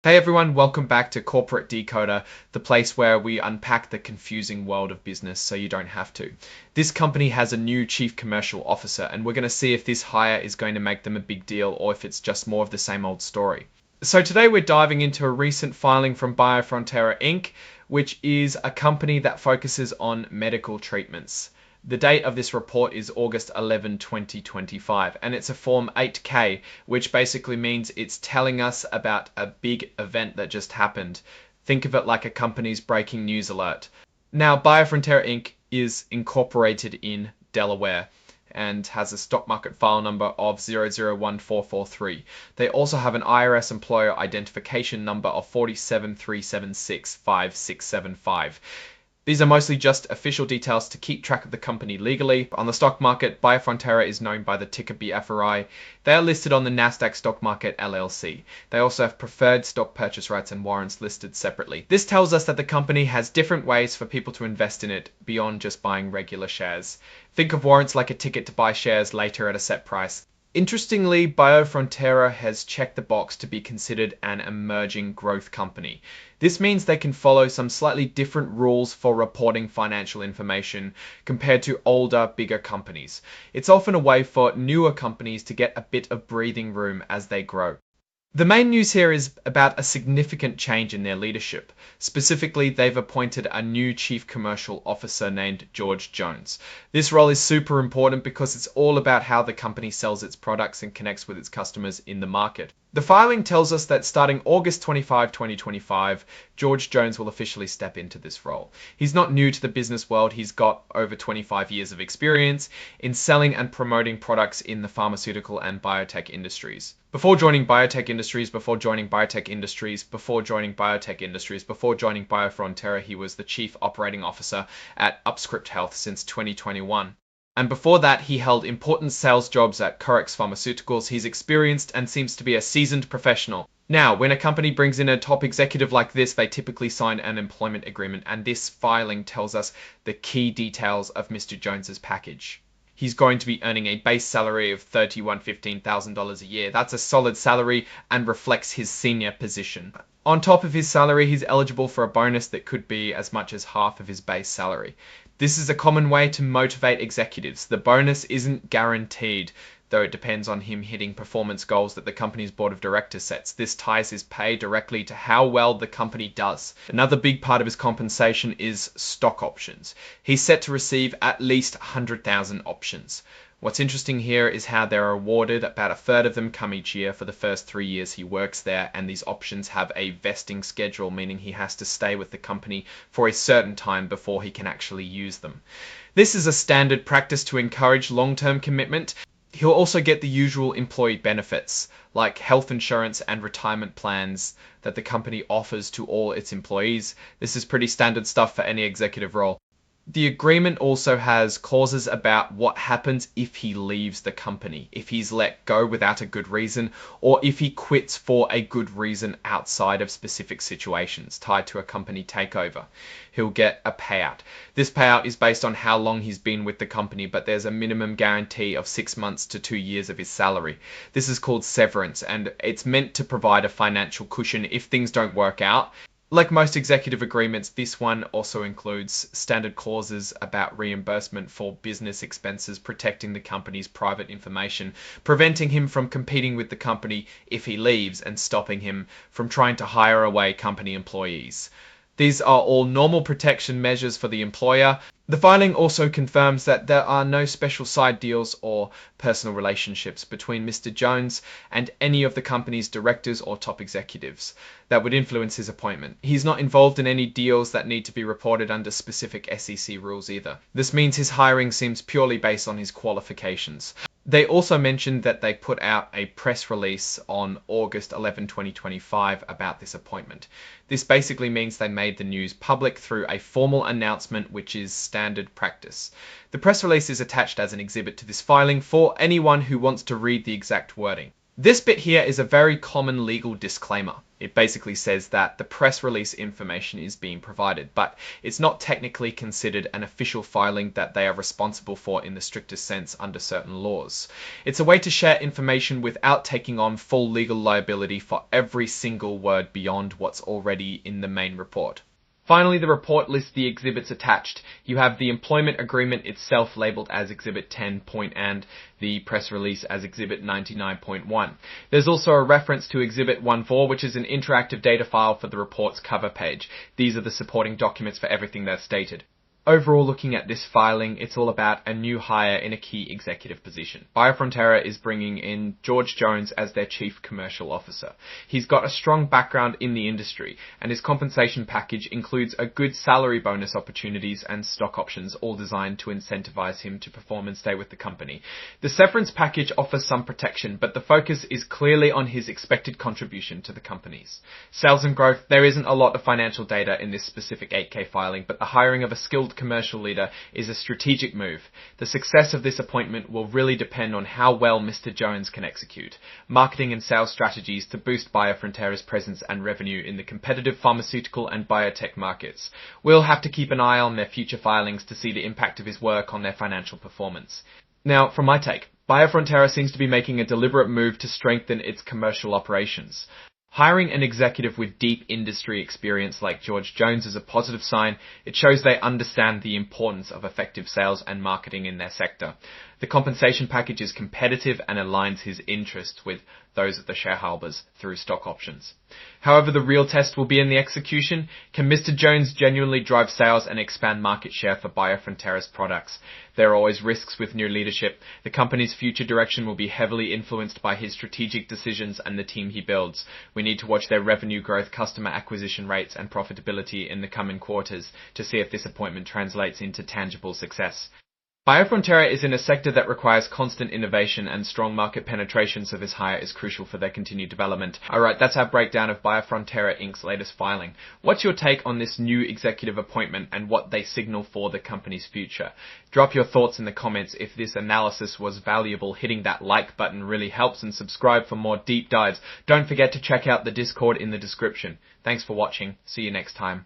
Hey everyone, welcome back to Corporate Decoder, the place where we unpack the confusing world of business so you don't have to. This company has a new chief commercial officer, and we're going to see if this hire is going to make them a big deal or if it's just more of the same old story. So today we're diving into a recent filing from Biofrontera Inc, which is a company that focuses on medical treatments. The date of this report is August 11, 2025, and it's a Form 8K, which basically means it's telling us about a big event that just happened. Think of it like a company's breaking news alert. Now, Biofrontera Inc. is incorporated in Delaware and has a stock market file number of 001443. They also have an IRS employer identification number of 4737656775. These are mostly just official details to keep track of the company legally. On the stock market, Biofrontera is known by the ticker BFRI. They are listed on the Nasdaq Stock Market LLC. They also have preferred stock purchase rights and warrants listed separately. This tells us that the company has different ways for people to invest in it beyond just buying regular shares. Think of warrants like a ticket to buy shares later at a set price. Interestingly, Biofrontera has checked the box to be considered an emerging growth company. This means they can follow some slightly different rules for reporting financial information compared to older, bigger companies. It's often a way for newer companies to get a bit of breathing room as they grow. The main news here is about a significant change in their leadership. Specifically, they've appointed a new chief commercial officer named George Jones. This role is super important because it's all about how the company sells its products and connects with its customers in the market. The filing tells us that starting August 25, 2025, George Jones will officially step into this role. He's not new to the business world. He's got over 25 years of experience in selling and promoting products in the pharmaceutical and biotech industries. Before joining Biofrontera, he was the Chief Operating Officer at Upscript Health since 2021. And before that, he held important sales jobs at Corex Pharmaceuticals. He's experienced and seems to be a seasoned professional. Now, when a company brings in a top executive like this, they typically sign an employment agreement, and this filing tells us the key details of Mr. Jones's package. He's going to be earning a base salary of $15,000 a year. That's a solid salary and reflects his senior position. On top of his salary, he's eligible for a bonus that could be as much as half of his base salary. This is a common way to motivate executives. The bonus isn't guaranteed, though it depends on him hitting performance goals that the company's board of directors sets. This ties his pay directly to how well the company does. Another big part of his compensation is stock options. He's set to receive at least 100,000 options. What's interesting here is how they're awarded. About a third of them come each year for the first 3 years he works there, and these options have a vesting schedule, meaning he has to stay with the company for a certain time before he can actually use them. This is a standard practice to encourage long-term commitment. He'll also get the usual employee benefits, like health insurance and retirement plans that the company offers to all its employees. This is pretty standard stuff for any executive role. The agreement also has clauses about what happens if he leaves the company, if he's let go without a good reason, or if he quits for a good reason outside of specific situations tied to a company takeover. He'll get a payout. This payout is based on how long he's been with the company, but there's a minimum guarantee of 6 months to 2 years of his salary. This is called severance, and it's meant to provide a financial cushion if things don't work out. Like most executive agreements, this one also includes standard clauses about reimbursement for business expenses, protecting the company's private information, preventing him from competing with the company if he leaves, and stopping him from trying to hire away company employees. These are all normal protection measures for the employer. The filing also confirms that there are no special side deals or personal relationships between Mr. Jones and any of the company's directors or top executives that would influence his appointment. He's not involved in any deals that need to be reported under specific SEC rules either. This means his hiring seems purely based on his qualifications. They also mentioned that they put out a press release on August 11, 2025 about this appointment. This basically means they made the news public through a formal announcement, which is standard practice. The press release is attached as an exhibit to this filing for anyone who wants to read the exact wording. This bit here is a very common legal disclaimer. It basically says that the press release information is being provided, but it's not technically considered an official filing that they are responsible for in the strictest sense under certain laws. It's a way to share information without taking on full legal liability for every single word beyond what's already in the main report. Finally, the report lists the exhibits attached. You have the employment agreement itself labelled as Exhibit 10. And the press release as Exhibit 99.1. There's also a reference to Exhibit 14, which is an interactive data file for the report's cover page. These are the supporting documents for everything that's stated. Overall, looking at this filing, it's all about a new hire in a key executive position. Biofrontera is bringing in George Jones as their Chief Commercial Officer. He's got a strong background in the industry, and his compensation package includes a good salary bonus opportunities and stock options, all designed to incentivize him to perform and stay with the company. The severance package offers some protection, but the focus is clearly on his expected contribution to the companies. Sales and growth, there isn't a lot of financial data in this specific 8K filing, but the hiring of a skilled commercial leader is a strategic move. The success of this appointment will really depend on how well Mr. Jones can execute marketing and sales strategies to boost Biofrontera's presence and revenue in the competitive pharmaceutical and biotech markets. We'll have to keep an eye on their future filings to see the impact of his work on their financial performance. Now, from my take, Biofrontera seems to be making a deliberate move to strengthen its commercial operations. Hiring an executive with deep industry experience like George Jones is a positive sign. It shows they understand the importance of effective sales and marketing in their sector. The compensation package is competitive and aligns his interests with those of the shareholders through stock options. However, the real test will be in the execution. Can Mr. Jones genuinely drive sales and expand market share for Biofrontera's products? There are always risks with new leadership. The company's future direction will be heavily influenced by his strategic decisions and the team he builds. We need to watch their revenue growth, customer acquisition rates, and profitability in the coming quarters to see if this appointment translates into tangible success. Biofrontera is in a sector that requires constant innovation and strong market penetration, so this hire is crucial for their continued development. Alright, that's our breakdown of Biofrontera Inc's latest filing. What's your take on this new executive appointment and what they signal for the company's future? Drop your thoughts in the comments. If this analysis was valuable, hitting that like button really helps, and subscribe for more deep dives. Don't forget to check out the Discord in the description. Thanks for watching. See you next time.